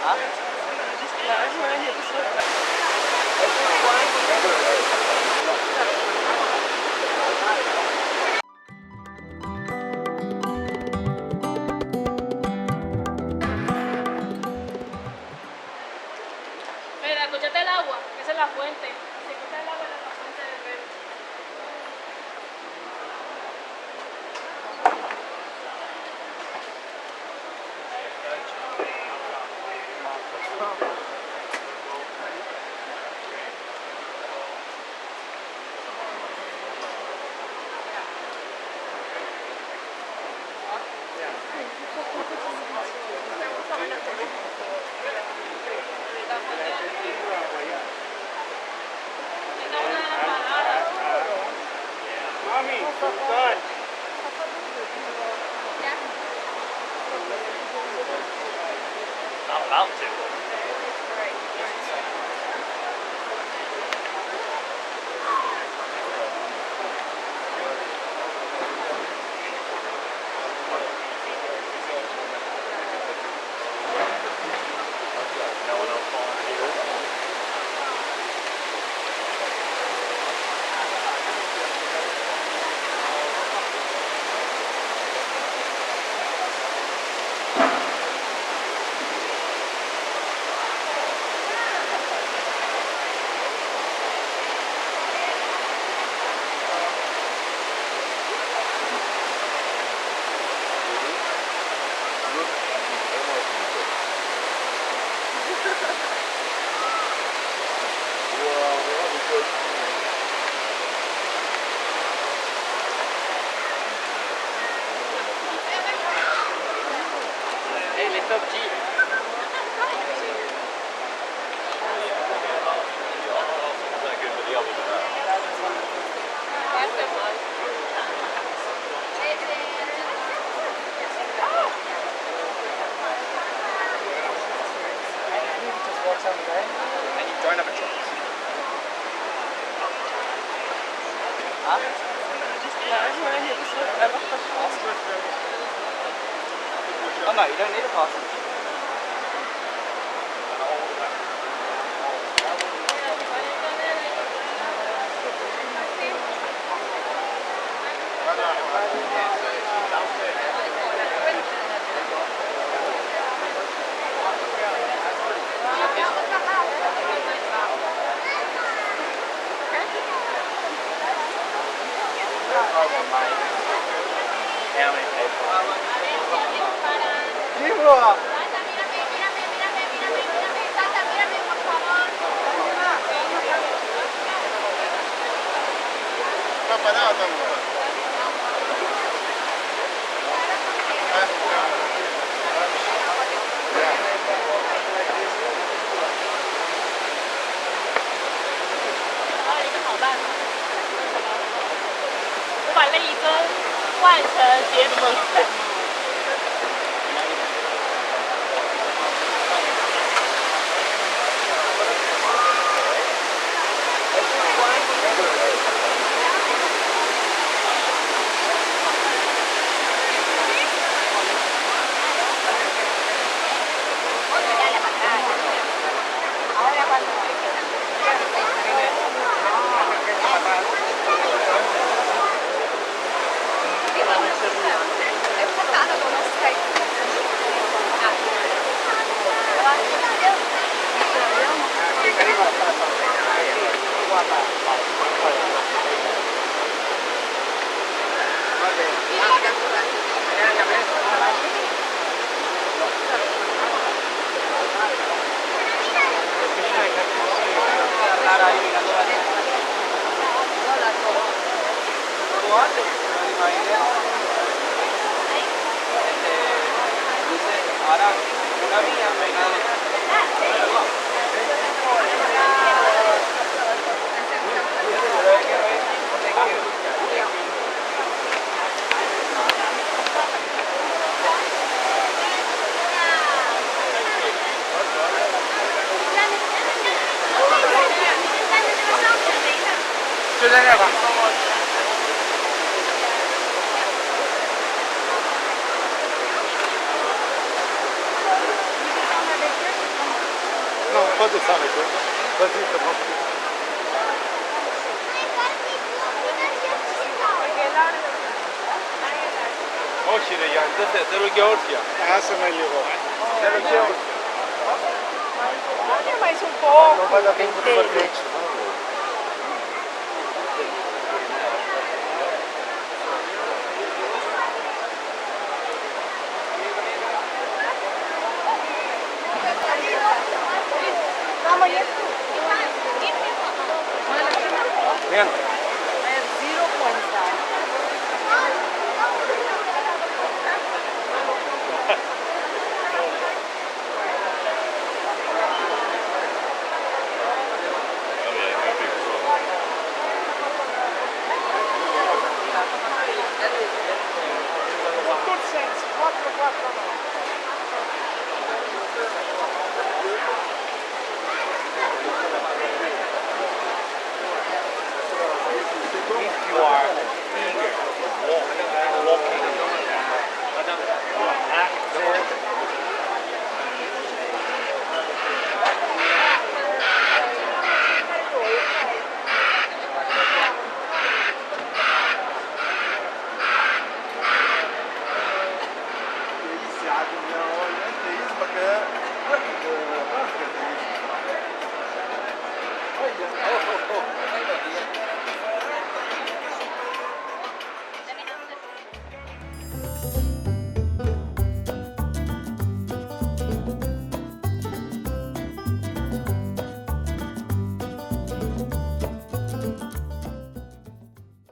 Mira, escúchate el agua, que esa es la fuente. Se escucha el agua en la fuente del río. Mommy, we're done. I'm about to. No one else volunteered. Hey, lift up Jeep. And you don't have a choice. Oh no, you don't need a passport. How many people? Ahora, una mía me gana.就在那吧。Quanto sale questo? Così che proprio. Hoş yine yani. Dero Georgia. Adesso meglio vuoi. Dero Georgia. Mais um pouco. Non vado che in sorvete. Amanhã. Niente. É 0.5. If you are